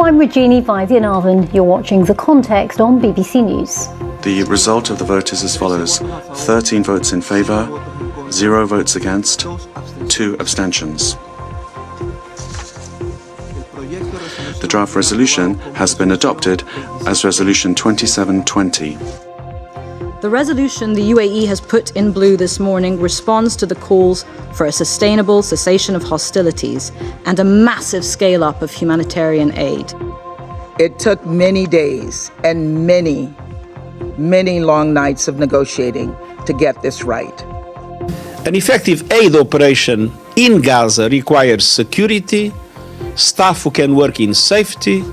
I'm Rajini Vaidyanathan. You're watching The Context on BBC News. The result of the vote is as follows: 13 votes in favour, 0 votes against, 2 abstentions. The draft resolution has been adopted as Resolution 2720. The resolution the UAE has put in blue this morning responds to the calls for a sustainable cessation of hostilities and a massive scale-up of humanitarian aid. It took many days and many long nights of negotiating to get this right. An effective aid operation in Gaza requires security, staff who can work in safety,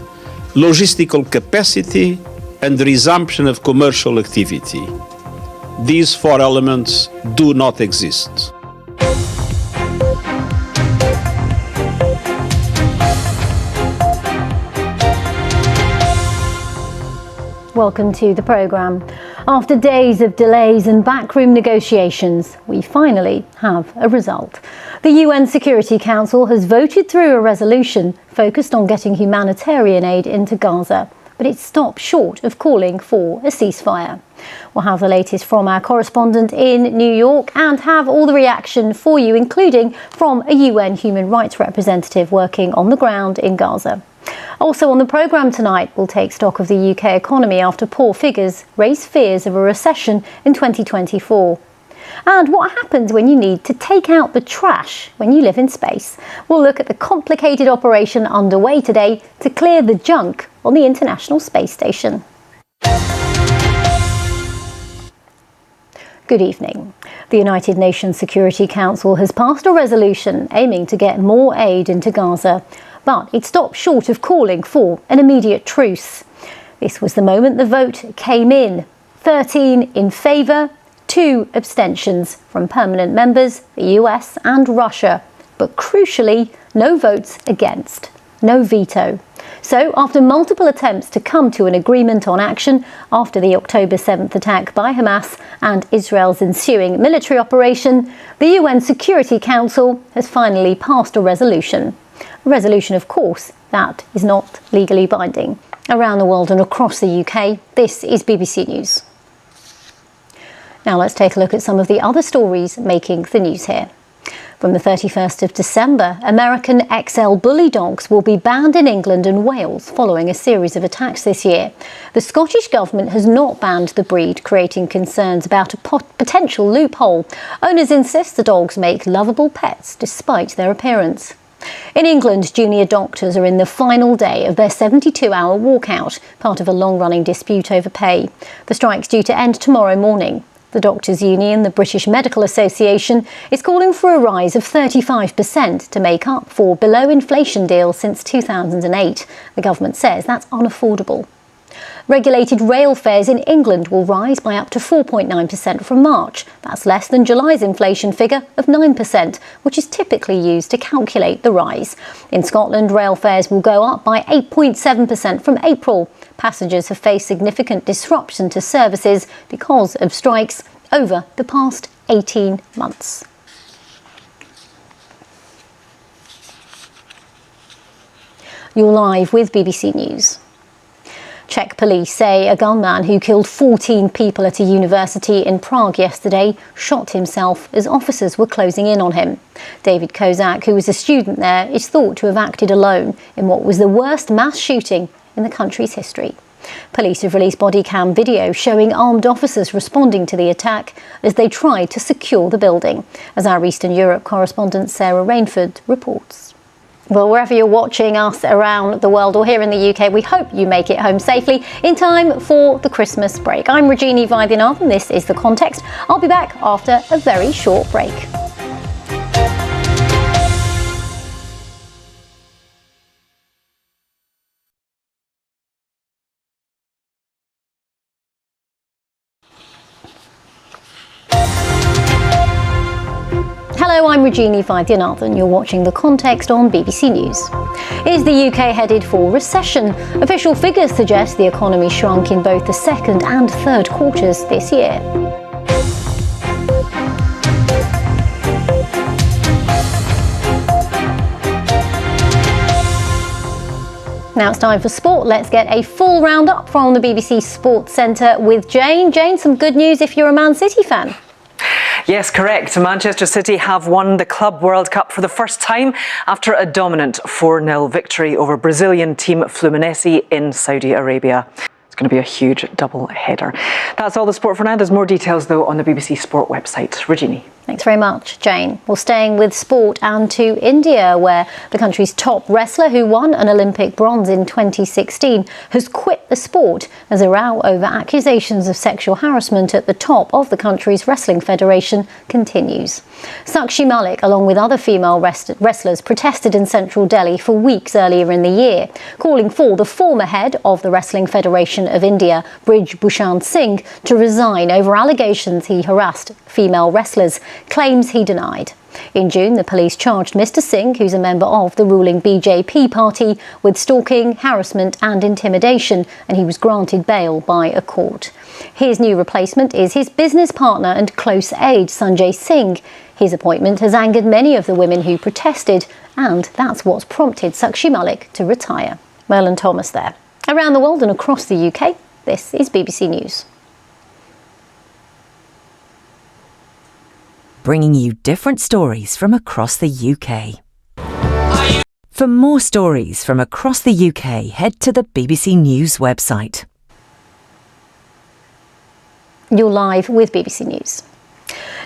logistical capacity, and the resumption of commercial activity. These 4 elements do not exist. Welcome to the programme. After days of delays and backroom negotiations, we finally have a result. The UN Security Council has voted through a resolution focused on getting humanitarian aid into Gaza, but it stopped short of calling for a ceasefire. We'll have the latest from our correspondent in New York and have all the reaction for you, including from a UN human rights representative working on the ground in Gaza. Also on the programme tonight, we'll take stock of the UK economy after poor figures raise fears of a recession in 2024. And what happens when you need to take out the trash when you live in space? We'll look at the complicated operation underway today to clear the junk on the International Space Station. Good evening. The United Nations Security Council has passed a resolution aiming to get more aid into Gaza, but it stopped short of calling for an immediate truce. This was the moment the vote came in. 13 in favour, 2 abstentions from permanent members, the US and Russia, but crucially, no votes against, no veto. So, after multiple attempts to come to an agreement on action after the October 7th attack by Hamas and Israel's ensuing military operation, the UN Security Council has finally passed a resolution. A resolution, of course, that is not legally binding. Around the world and across the UK, this is BBC News. Now let's take a look at some of the other stories making the news here. From the 31st of December, American XL bully dogs will be banned in England and Wales following a series of attacks this year. The Scottish Government has not banned the breed, creating concerns about a potential loophole. Owners insist the dogs make lovable pets despite their appearance. In England, junior doctors are in the final day of their 72-hour walkout, part of a long-running dispute over pay. The strike's due to end tomorrow morning. The Doctors' Union, the British Medical Association, is calling for a rise of 35% to make up for below-inflation deals since 2008. The government says that's unaffordable. Regulated rail fares in England will rise by up to 4.9% from March. That's less than July's inflation figure of 9%, which is typically used to calculate the rise. In Scotland, rail fares will go up by 8.7% from April. Passengers have faced significant disruption to services because of strikes over the past 18 months. You're live with BBC News. Czech police say a gunman who killed 14 people at a university in Prague yesterday shot himself as officers were closing in on him. David Kozak, who was a student there, is thought to have acted alone in what was the worst mass shooting in the country's history. Police have released body cam video showing armed officers responding to the attack as they tried to secure the building, as our Eastern Europe correspondent Sarah Rainford reports. Well, wherever you're watching us around the world or here in the UK, we hope you make it home safely in time for the Christmas break. I'm Rajini Vaidyanathan, this is The Context. I'll be back after a very short break. Hello, I'm Rajini Vaidyanathan. You're watching The Context on BBC News. Is the UK headed for recession? Official figures suggest the economy shrunk in both the second and third quarters this year. Now it's time for sport. Let's get a full roundup from the BBC Sports Centre with Jane. Jane, some good news if you're a Man City fan. Yes, correct. Manchester City have won the Club World Cup for the first time after a dominant 4-0 victory over Brazilian team Fluminense in Saudi Arabia. It's going to be a huge double header. That's all the sport for now. There's more details, though, on the BBC Sport website. Rajini. Thanks very much, Jane. Well, staying with sport and to India, where the country's top wrestler, who won an Olympic bronze in 2016, has quit the sport as a row over accusations of sexual harassment at the top of the country's wrestling federation continues. Sakshi Malik, along with other female wrestlers, protested in central Delhi for weeks earlier in the year, calling for the former head of the Wrestling Federation of India, Brij Bhushan Singh, to resign over allegations he harassed female wrestlers, claims he denied. In June, the police charged Mr. Singh, who's a member of the ruling BJP party, with stalking, harassment and intimidation, and he was granted bail by a court. His new replacement is his business partner and close aide, Sanjay Singh. His appointment has angered many of the women who protested, and that's what's prompted Sakshi Malik to retire. Merlin Thomas there. Around the world and across the UK, this is BBC News. Bringing you different stories from across the UK. For more stories from across the UK, head to the BBC News website. You're live with BBC News.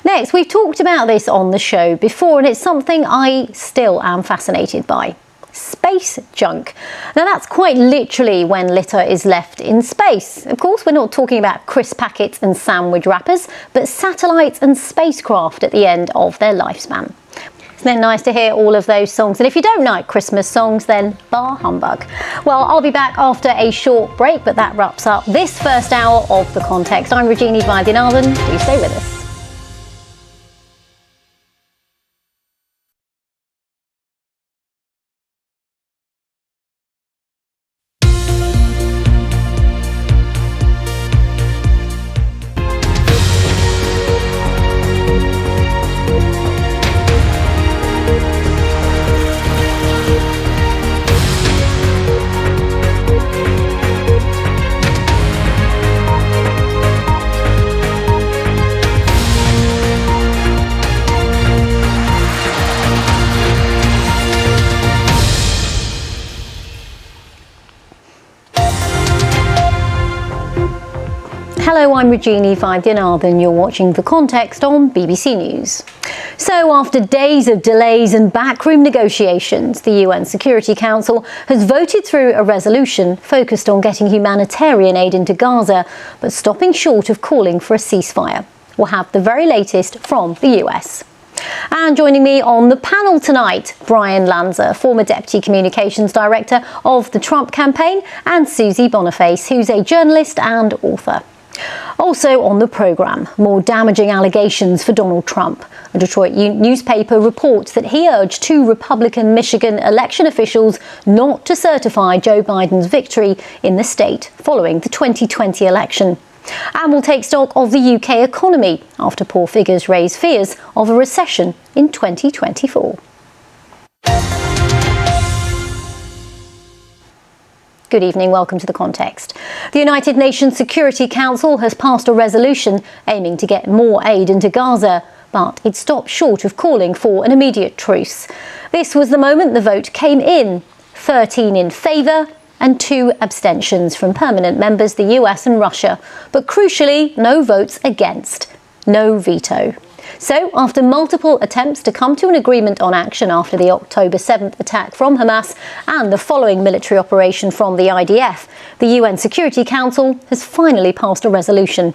Next, we've talked about this on the show before, and it's something I still am fascinated by. Space junk. Now that's quite literally when litter is left in space. Of course, we're not talking about crisp packets and sandwich wrappers, but satellites and spacecraft at the end of their lifespan. Isn't it nice to hear all of those songs? And if you don't like Christmas songs, then bar humbug. Well, I'll be back after a short break, but that wraps up this first hour of The Context. I'm Rajini Vaidyanathan. Please stay with us. Hello, I'm Rajini Vaidyanathan. You're watching The Context on BBC News. So after days of delays and backroom negotiations, the UN Security Council has voted through a resolution focused on getting humanitarian aid into Gaza, but stopping short of calling for a ceasefire. We'll have the very latest from the US. And joining me on the panel tonight, Brian Lanza, former Deputy Communications Director of the Trump campaign, and Susie Boniface, who's a journalist and author. Also on the programme, more damaging allegations for Donald Trump. A Detroit newspaper reports that he urged 2 Republican Michigan election officials not to certify Joe Biden's victory in the state following the 2020 election. And we'll take stock of the UK economy after poor figures raise fears of a recession in 2024. Good evening, welcome to The Context. The United Nations Security Council has passed a resolution aiming to get more aid into Gaza, but it stopped short of calling for an immediate truce. This was the moment the vote came in, 13 in favour and 2 abstentions from permanent members, the US and Russia, but crucially, no votes against, no veto. So, after multiple attempts to come to an agreement on action after the October 7th attack from Hamas and the following military operation from the IDF, the UN Security Council has finally passed a resolution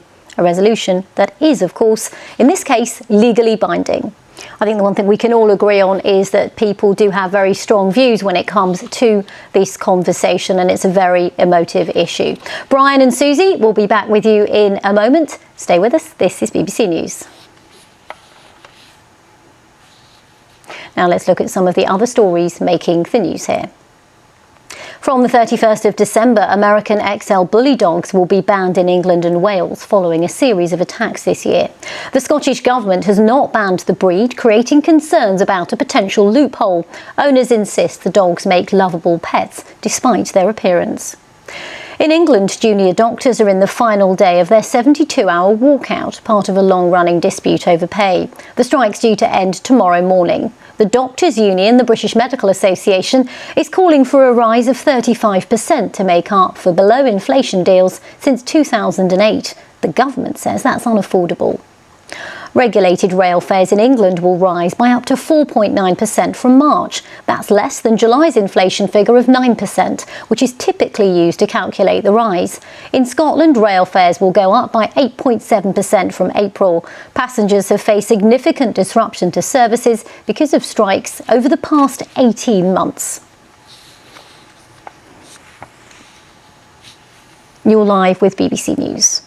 that is, of course, in this case, legally binding. I think the one thing we can all agree on is that people do have very strong views when it comes to this conversation, and it's a very emotive issue. Brian and Susie will be back with you in a moment. Stay with us. This is BBC News. Now let's look at some of the other stories making the news here. From the 31st of December, American XL bully dogs will be banned in England and Wales following a series of attacks this year. The Scottish Government has not banned the breed, creating concerns about a potential loophole. Owners insist the dogs make lovable pets, despite their appearance. In England, junior doctors are in the final day of their 72-hour walkout, part of a long-running dispute over pay. The strike's due to end tomorrow morning. The Doctors' Union, the British Medical Association, is calling for a rise of 35% to make up for below-inflation deals since 2008. The government says that's unaffordable. Regulated rail fares in England will rise by up to 4.9% from March. That's less than July's inflation figure of 9%, which is typically used to calculate the rise. In Scotland, rail fares will go up by 8.7% from April. Passengers have faced significant disruption to services because of strikes over the past 18 months. You're live with BBC News.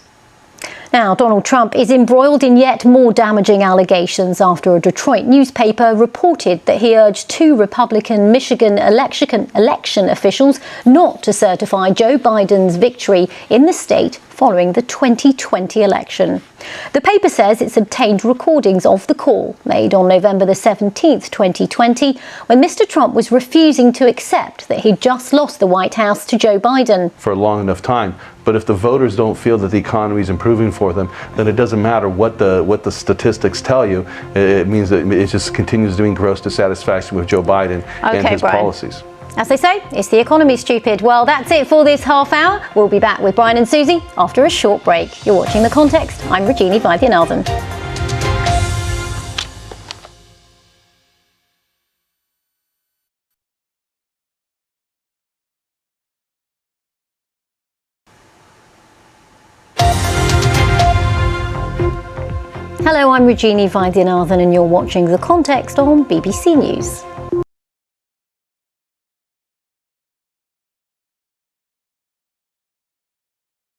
Now, Donald Trump is embroiled in yet more damaging allegations after a Detroit newspaper reported that he urged two Republican Michigan election officials not to certify Joe Biden's victory in the state following the 2020 election. The paper says it's obtained recordings of the call made on November the 17th, 2020, when Mr. Trump was refusing to accept that he'd just lost the White House to Joe Biden. For a long enough time. But if the voters don't feel that the economy is improving for them, then it doesn't matter what the statistics tell you. It means that it just continues doing gross dissatisfaction with Joe Biden and his policies. As they say, it's the economy, stupid. Well, that's it for this half hour. We'll be back with Brian and Susie after a short break. You're watching The Context. I'm Rajini Vaidyanathan. Hello, I'm Rajini Vaidyanathan and you're watching The Context on BBC News.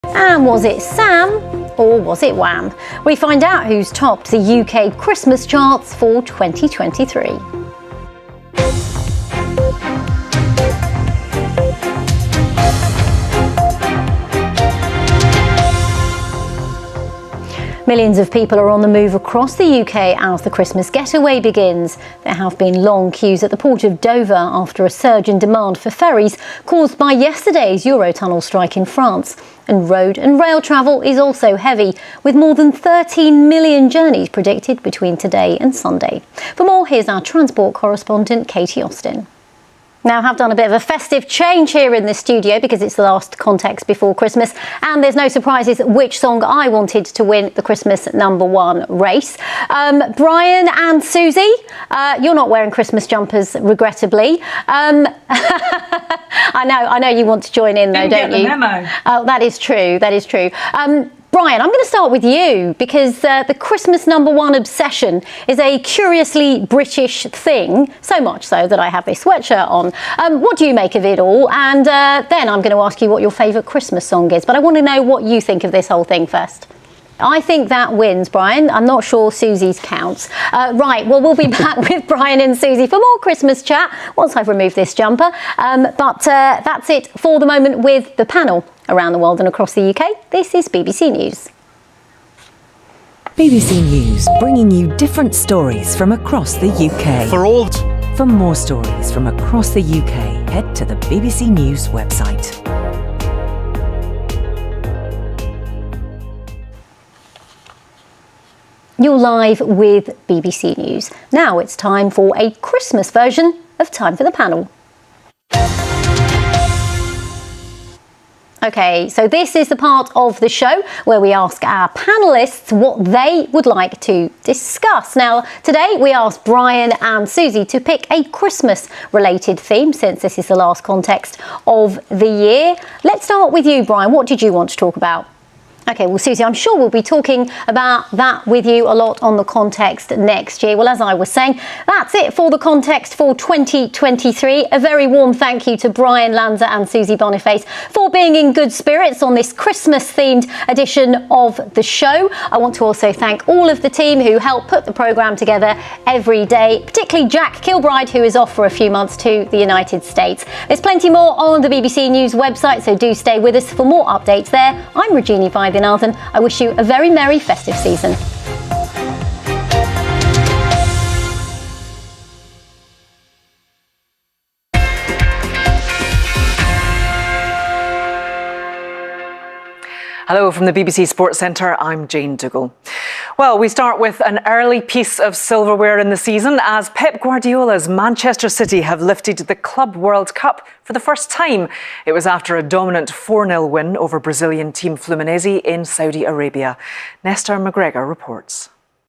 And was it Sam or was it Wham? We find out who's topped the UK Christmas charts for 2023. Millions of people are on the move across the UK as the Christmas getaway begins. There have been long queues at the port of Dover after a surge in demand for ferries caused by yesterday's Eurotunnel strike in France. And road and rail travel is also heavy, with more than 13 million journeys predicted between today and Sunday. For more, here's our transport correspondent, Katie Austin. Now, I have done a bit of a festive change here in the studio because it's the last Context before Christmas, and there's no surprises which song I wanted to win the Christmas #1 race. Brian and Susie, you're not wearing Christmas jumpers, regrettably. I know you want to join in though, don't you? Memo. Oh, that is true. That is true. Brian, I'm going to start with you because the Christmas #1 obsession is a curiously British thing, so much so that I have this sweatshirt on. What do you make of it all? And then I'm going to ask you what your favourite Christmas song is. But I want to know what you think of this whole thing first. I think that wins, Brian. I'm not sure Susie's counts. Right, well, we'll be back with Brian and Susie for more Christmas chat once I've removed this jumper. But that's it for the moment with the panel. Around the world and across the UK, this is BBC News. BBC News, bringing you different stories from across the UK. For more stories from across the UK, head to the BBC News website. You're live with BBC News. Now it's time for a Christmas version of Time for the Panel. Okay, so this is the part of the show where we ask our panellists what they would like to discuss. Now, today we asked Brian and Susie to pick a Christmas-related theme since this is the last Context of the year. Let's start with you, Brian. What did you want to talk about? OK, well, Susie, I'm sure we'll be talking about that with you a lot on The Context next year. Well, as I was saying, that's it for The Context for 2023. A very warm thank you to Brian Lanza and Susie Boniface for being in good spirits on this Christmas-themed edition of the show. I want to also thank all of the team who help put the programme together every day, particularly Jack Kilbride, who is off for a few months to the United States. There's plenty more on the BBC News website, so do stay with us for more updates there. I'm Rajini Vaidyanathan. I wish you a very merry festive season. Hello from the BBC Sports Centre, I'm Jane Dougal. Well, we start with an early piece of silverware in the season as Pep Guardiola's Manchester City have lifted the Club World Cup for the first time. It was after a dominant 4-0 win over Brazilian team Fluminense in Saudi Arabia. Nestor McGregor reports.